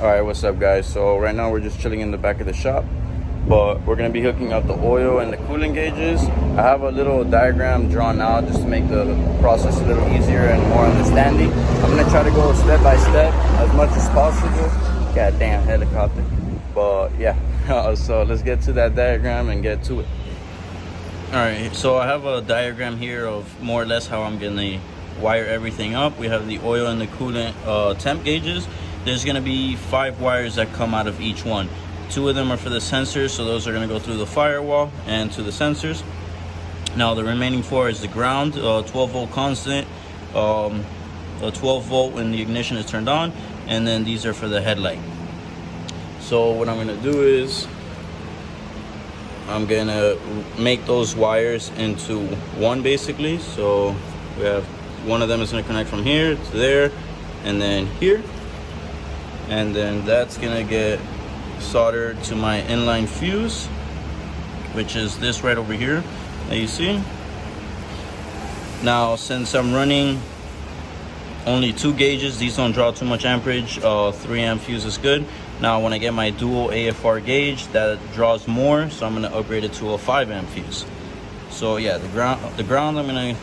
Alright, what's up guys? So right now we're just chilling in the back of the shop, but we're going to be hooking up the oil and the coolant gauges. I have a little diagram drawn out just to make the process a little easier and more understanding. I'm going to try to go step by step as much as possible. Goddamn helicopter. But yeah, so let's get to that diagram and get to it. Alright, so I have a diagram here of more or less how I'm going to wire everything up. We have the oil and the coolant temp gauges. There's going to be 5 wires that come out of each one. 2 of them are for the sensors, so those are going to go through the firewall and to the sensors. Now the remaining 4 is the ground, 12 volt constant, a 12 volt when the ignition is turned on, and then these are for the headlight. So what I'm going to do is I'm going to make those wires into one basically. So we have one of them is going to connect from here to there and then here. And then that's gonna get soldered to my inline fuse, which is this right over here that you see. Now since I'm running only 2 gauges, these don't draw too much amperage, 3 amp fuse is good. Now when I get my dual AFR gauge, that draws more, so I'm gonna upgrade it to a 5 amp fuse. So yeah, the ground I'm gonna,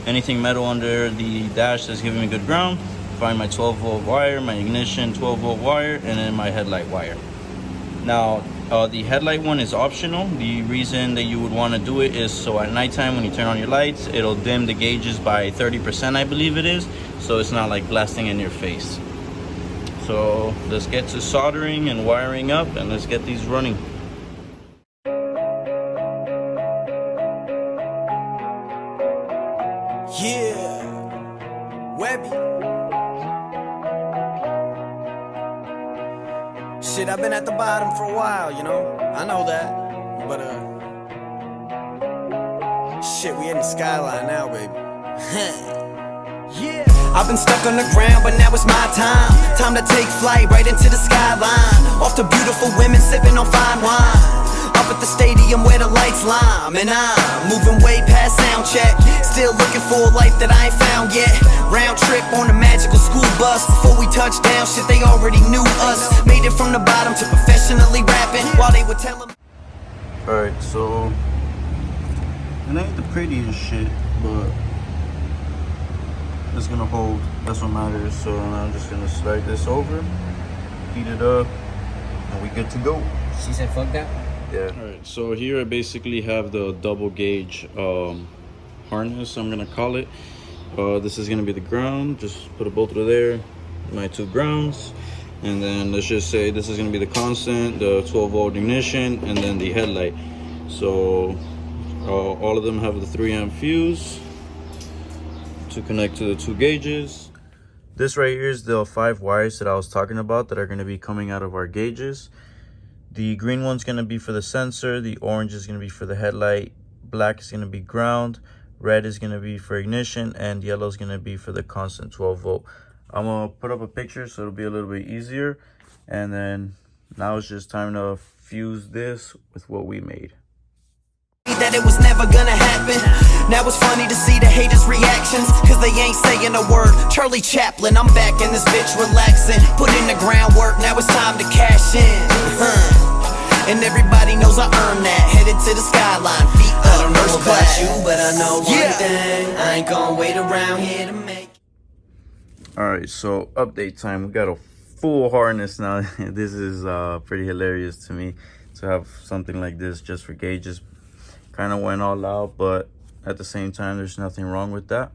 anything metal under the dash that's giving me good ground. Find my 12 volt wire, my ignition 12 volt wire, and then my headlight wire. Now the headlight one is optional. The reason that you would want to do it is so at nighttime when you turn on your lights, it'll dim the gauges by 30%, I believe it is, so it's not like blasting in your face. So let's get to soldering and wiring up, and let's get these running. Yeah, Webby. Shit, I've been at the bottom for a while, you know? I know that. But, shit, we in the skyline now, baby. Yeah. I've been stuck on the ground, but now it's my time. Time to take flight right into the skyline. Off to beautiful women sipping on fine wine. Up at the stadium where the lights lime. And I'm moving way past sound check. Still looking for a life that I ain't found yet. Round trip on a magical school bus. Before we touched down, shit, they already knew us. Made it from the bottom to professionally rapping while they would tell them. Alright, so it ain't the prettiest shit, but it's gonna hold. That's what matters. So I'm just gonna slide this over, heat it up, and we good to go. She said fuck that? Yeah. Alright, so here I basically have the double gauge harness, I'm gonna call it. This is gonna be the ground. Just put a bolt through there, my 2 grounds, and then let's just say this is gonna be the constant, the 12 volt ignition, and then the headlight. So all of them have the 3 amp fuse to connect to the 2 gauges. This right here is the 5 wires that I was talking about that are going to be coming out of our gauges. The green one's going to be for the sensor, the orange is going to be for the headlight, black is going to be ground, red is going to be for ignition, and yellow is going to be for the constant 12 volt. I'm going to put up a picture so it'll be a little bit easier. And then now it's just time to fuse this with what we made. That it was never gonna happen. Now it's funny to see the haters' reactions, cause they ain't saying a word. Charlie Chaplin, I'm back in this bitch relaxing. Put in the groundwork, now it's time to cash in. And everybody knows I earned that. Headed to the skyline, feet up. I don't know about you, but I know one thing. I ain't gonna wait around here to make. Alright, so update time. We got a full harness now. This is pretty hilarious to me to have something like this just for gauges. Kind of went all out, but at the same time there's nothing wrong with that.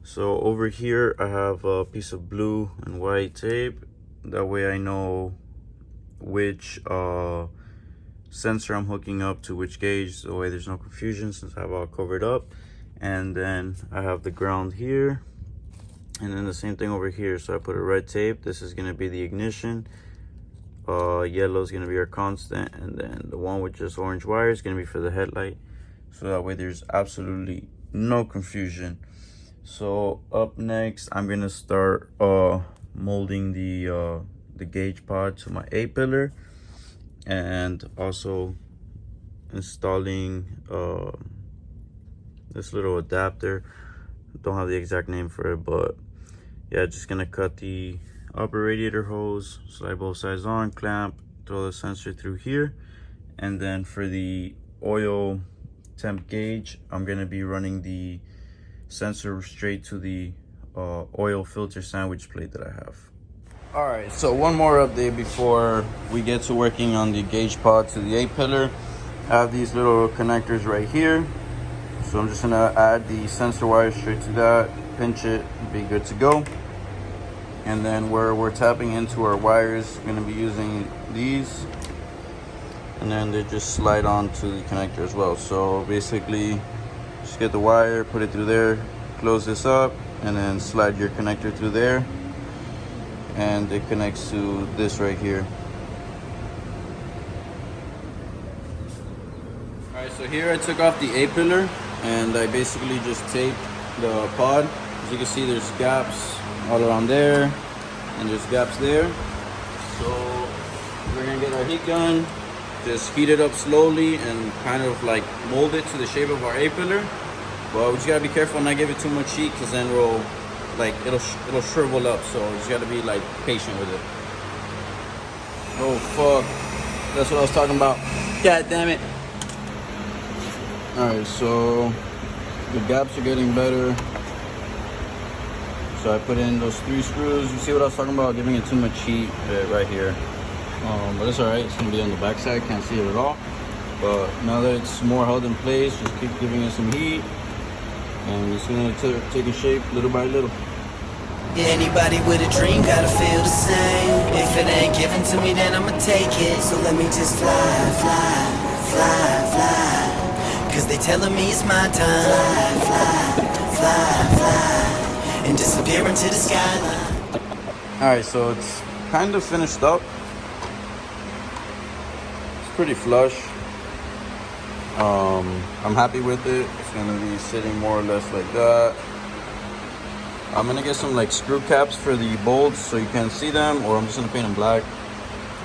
So over here I have a piece of blue and white tape, that way I know which sensor I'm hooking up to which gauge, so that way there's no confusion since I have all covered up. And then I have the ground here, and then the same thing over here. So I put a red tape. This is going to be the ignition, yellow is going to be our constant, and then the one with just orange wire is going to be for the headlight, so that way there's absolutely no confusion. So up next I'm going to start molding the gauge pod to my A-pillar, and also installing this little adapter. Don't have the exact name for it, but yeah, just gonna cut the upper radiator hose, slide both sides on, clamp, throw the sensor through here. And then for the oil temp gauge, I'm gonna be running the sensor straight to the oil filter sandwich plate that I have. All right, so one more update before we get to working on the gauge pod to the A-pillar. I have these little connectors right here. So I'm just gonna add the sensor wire straight to that, pinch it, be good to go. And then where we're tapping into our wires, we're gonna be using these. And then they just slide on to the connector as well. So basically, just get the wire, put it through there, close this up, and then slide your connector through there. And it connects to this right here. All right, so here I took off the A-pillar and I basically just taped the pod. As you can see, there's gaps all around there and there's gaps there. So we're gonna get our heat gun, just heat it up slowly and kind of like mold it to the shape of our A-pillar. But we just gotta be careful not give it too much heat, because then it'll shrivel up. So you just gotta be like patient with it. Oh fuck, that's what I was talking about. God damn it. All right, so the gaps are getting better. So I put in those 3 screws. You see what I was talking about, giving it too much heat right here. But it's all right, it's gonna be on the back side, can't see it at all. But now that it's more held in place, just keep giving it some heat. And it's gonna take a shape little by little. Anybody with a dream gotta feel the same. If it ain't given to me, then I'ma take it. So let me just fly, fly, fly, fly. Cause they telling me it's my time. Fly, fly, fly, fly. And disappear into the skyline. Alright, so it's kind of finished up. It's pretty flush. I'm happy with it. It's gonna be sitting more or less like that. I'm gonna get some like screw caps for the bolts so you can't see them, or I'm just gonna paint them black.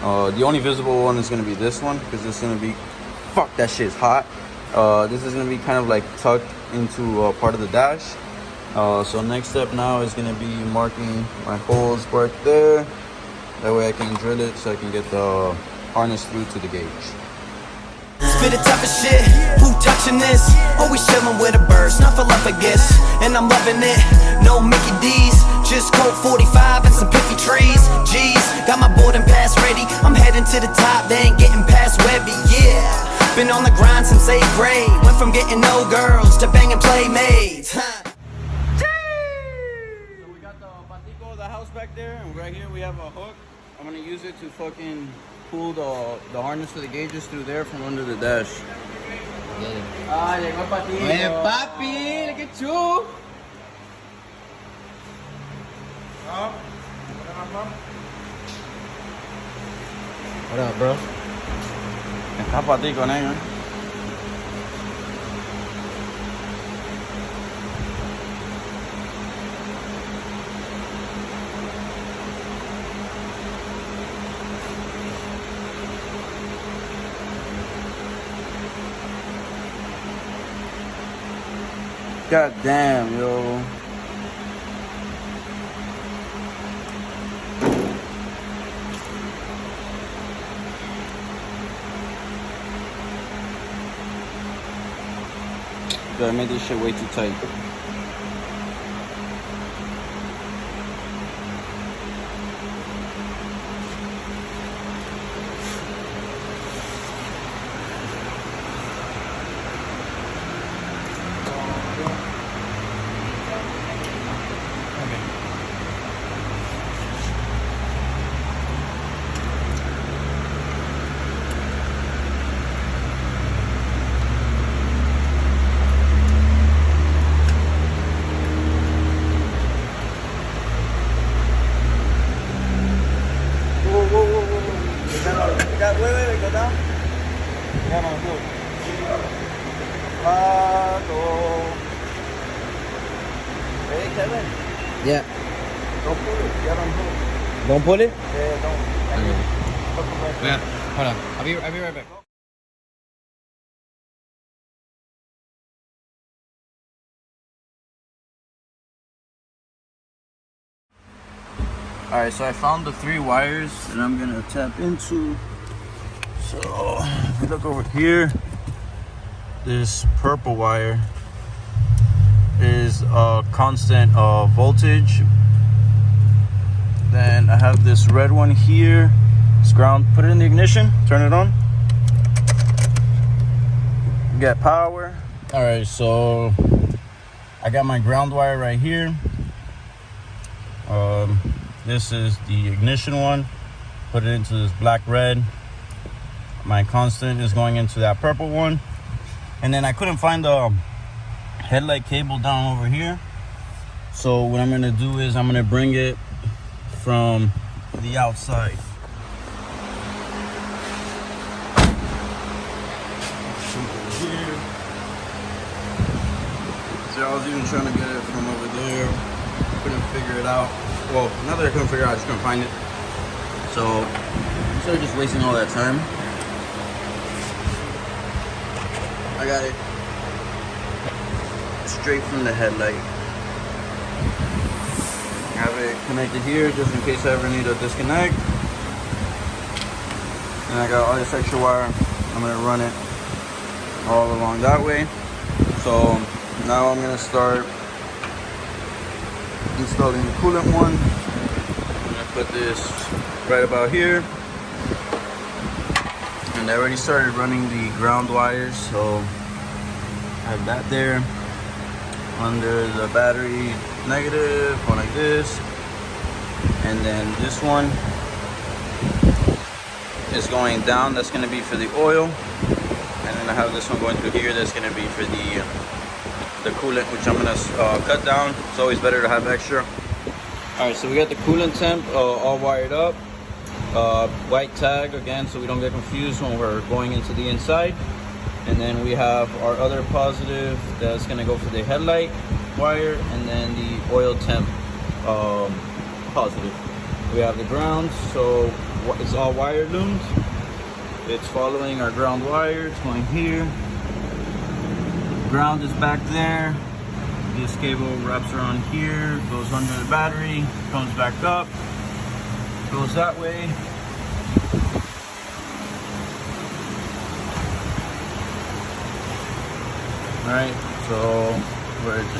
The only visible one is gonna be this one, because it's gonna be, fuck, that shit's hot. This is gonna be kind of like tucked into part of the dash. So next step now is gonna be marking my holes right there. That way I can drill it so I can get the harness through to the gauge. Spit the toughest shit, who touching this? Always chillin' with a burst, not for love I guess. And I'm loving it, no Mickey D's. Just Colt 45 and some piffy trees. Jeez, got my boarding pass ready. I'm heading to the top, they ain't getting past Webby, yeah. Been on the grind since 8th grade. Went from getting no girls to banging playmates. So we got the patico, the house back there, and right here we have a hook. I'm gonna use it to fucking pull the harness to the gauges through there from under the dash. Ah, llegó el Patico. ¡Eh, papi! ¡Look at you! What up, bro? Está patico, nigga. God damn, yo. I made this shit way too tight. Hey, Kevin. Yeah. Don't pull it. Yeah, don't pull it. Don't pull it? Yeah, don't. Yeah. Hold on. I'll be right back. Alright, so I found the 3 wires that I'm gonna tap into. So if you look over here, this purple wire is a constant voltage. Then I have this red one here. It's ground. Put it in the ignition, turn it on. Get power. Alright, so I got my ground wire right here. This is the ignition one. Put it into this black red. My constant is going into that purple one. And then I couldn't find the headlight cable down over here. So what I'm gonna do is I'm gonna bring it from the outside. Here. So I was even trying to get it from over there. Couldn't figure it out. Well, not that I couldn't figure it out, I just couldn't find it. So instead of just wasting all that time, I got it straight from the headlight. I have it connected here just in case I ever need a disconnect. And I got all this extra wire. I'm gonna run it all along that way. So now I'm gonna start installing the coolant one. I'm gonna put this right about here. And I already started running the ground wires, so I have that there under the battery negative, going like this. And then this one is going down, that's going to be for the oil. And then I have this one going through here, that's going to be for the coolant, which I'm going to cut down. It's always better to have extra. Alright, so we got the coolant temp all wired up. White tag again, so we don't get confused when we're going into the inside. And then we have our other positive that's going to go for the headlight wire, and then the oil temp positive. We have the ground, so it's all wire loomed. It's following our ground wire. It's going here. Ground is back there. This cable wraps around here, goes under the battery, comes back up, goes that way. Alright, so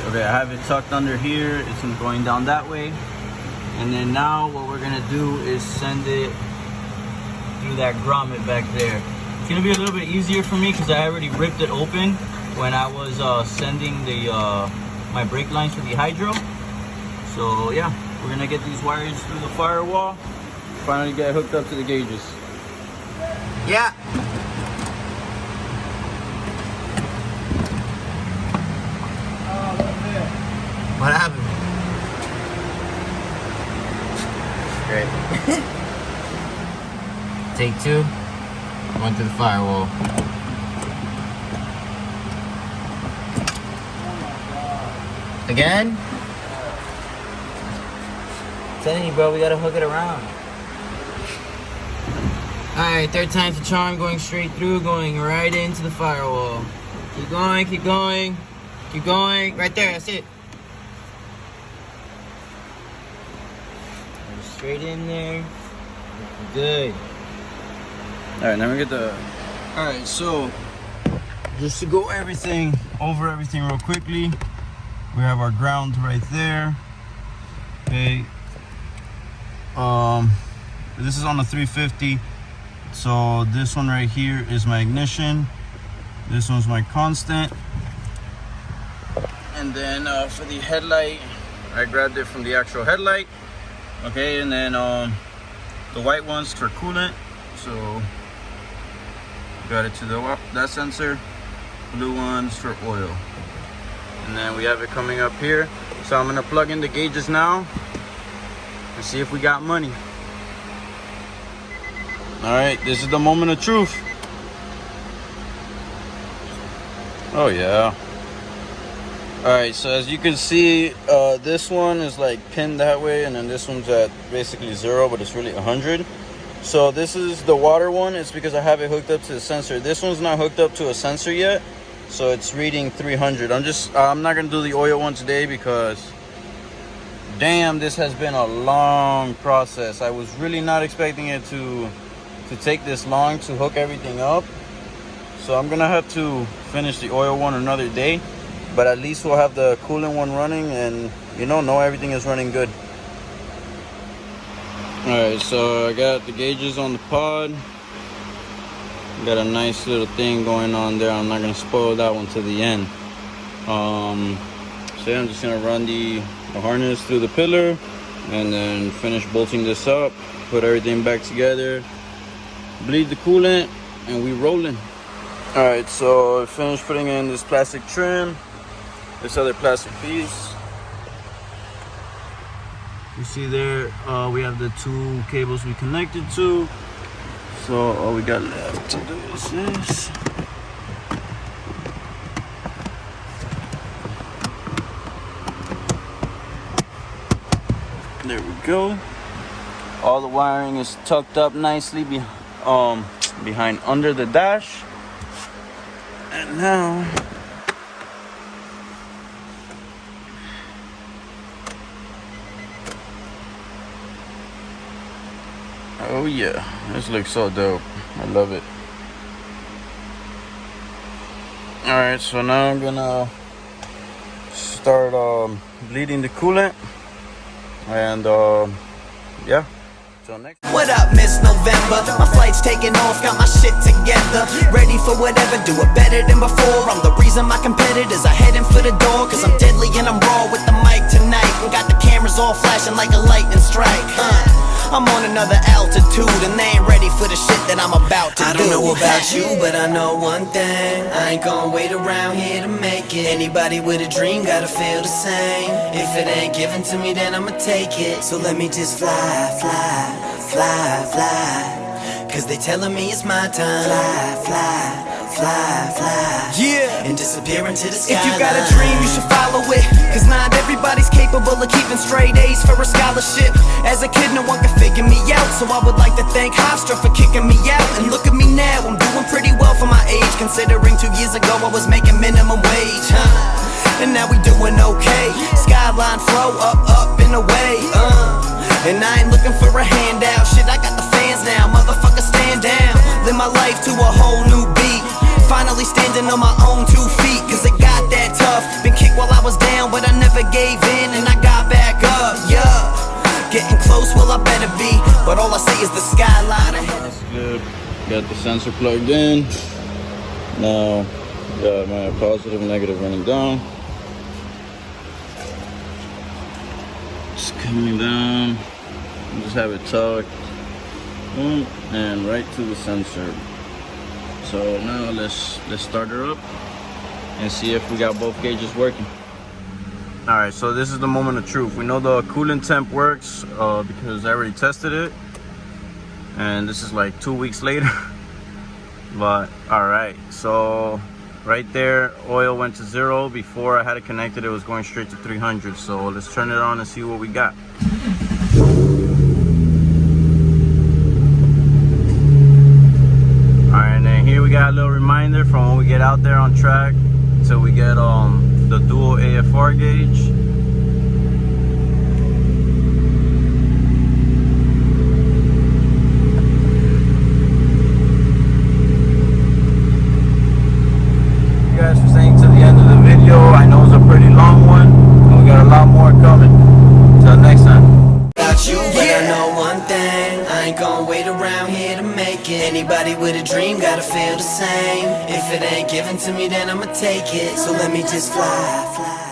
okay, I have it tucked under here. It's going down that way. And then now what we're gonna do is send it through that grommet back there. It's gonna be a little bit easier for me because I already ripped it open when I was sending the my brake lines for the hydro. So yeah, we're gonna get these wires through the firewall, finally get hooked up to the gauges. Yeah. What happened? Great. Take 2. Went through the firewall. Again? I'm telling you, bro, we gotta hook it around. Alright, 3rd time's the charm, going straight through, going right into the firewall. Keep going, keep going, keep going. Right there, that's it. Go straight in there. Good. Alright, now we get the... Alright, so just to go over everything real quickly, we have our ground right there. Okay. This is on the 350. So this one right here is my ignition. This one's my constant. And then for the headlight, I grabbed it from the actual headlight. Okay, and then the white one's for coolant. So got it to that sensor. Blue one's for oil. And then we have it coming up here. So I'm gonna plug in the gauges now and see if we got money. All right, this is the moment of truth. Oh yeah. All right, so as you can see, this one is like pinned that way, and then this one's at basically 0, but it's really 100. So this is the water one. It's because I have it hooked up to the sensor. This one's not hooked up to a sensor yet, so it's reading 300. I'm not gonna do the oil one today because Damn, this has been a long process. I was really not expecting it to take this long to hook everything up. So I'm gonna have to finish the oil one another day, but at least we'll have the coolant one running and know everything is running good. Alright, so I got the gauges on the pod. Got a nice little thing going on there. I'm not gonna spoil that one to the end. So yeah, I'm just gonna run the harness through the pillar and then finish bolting this up, put everything back together, bleed the coolant, and we rolling. All right, so I finished putting in this plastic trim, this other plastic piece. You see there, we have the 2 cables we connected to. So all we got left to do is this. There we go. All the wiring is tucked up nicely behind under the dash. And now oh yeah, this looks so dope. I love it. Alright, so now I'm gonna start bleeding the coolant. And yeah, till next. What up, Miss November? My flight's taking off, got my shit together. Ready for whatever, do it better than before. I'm the reason my competitors are heading for the door. Cause I'm deadly and I'm raw with the mic tonight. And got the cameras all flashing like a lightning strike. I'm on another altitude and they ain't ready for the shit that I'm about to do. I don't know about you, but I know one thing. I ain't gonna wait around here to make it. Anybody with a dream gotta feel the same. If it ain't given to me, then I'ma take it. So let me just fly, fly, fly, fly. Cause they telling me it's my time. Fly, fly, fly, fly. Yeah. And disappear into the sky. If you got a dream, you should follow it. Cause not everybody's capable of keeping straight A's for a scholarship. As a kid, no one could figure me out. So I would like to thank Hofstra for kicking me out. And look at me now, I'm doing pretty well for my age. Considering 2 years ago I was making minimum wage, and now we doing okay. Skyline flow up, up and away, and I ain't looking for a handout. Shit, I got the fans now, motherfucker stand down. Live my life to a whole new beat. Finally standing on my own 2 feet. Cause it got that tough. Been kicked while I was down, but I never gave in. And I got back up, yeah. Getting close, well I better be. But all I see is the skyline. That's good. Got the sensor plugged in. Now got my positive and negative running down. Just coming down. Just have it tucked. Boom, and right to the sensor. So now let's start her up and see if we got both gauges working. All right, so this is the moment of truth. We know the coolant temp works because I already tested it, and this is like 2 weeks later. But all right, so right there, oil went to 0. Before I had it connected, it was going straight to 300. So let's turn it on and see what we got. Here we got a little reminder from when we get out there on track until we get the dual AFR gauge. You guys for staying to the end of the video. I know it's a pretty long one, and we got a lot more coming. Till next time. About you, but I know one thing. I ain't gonna wait around here to make it. Anybody with a dream gotta feel the same. If it ain't given to me, then I'ma take it. So let me just fly, fly.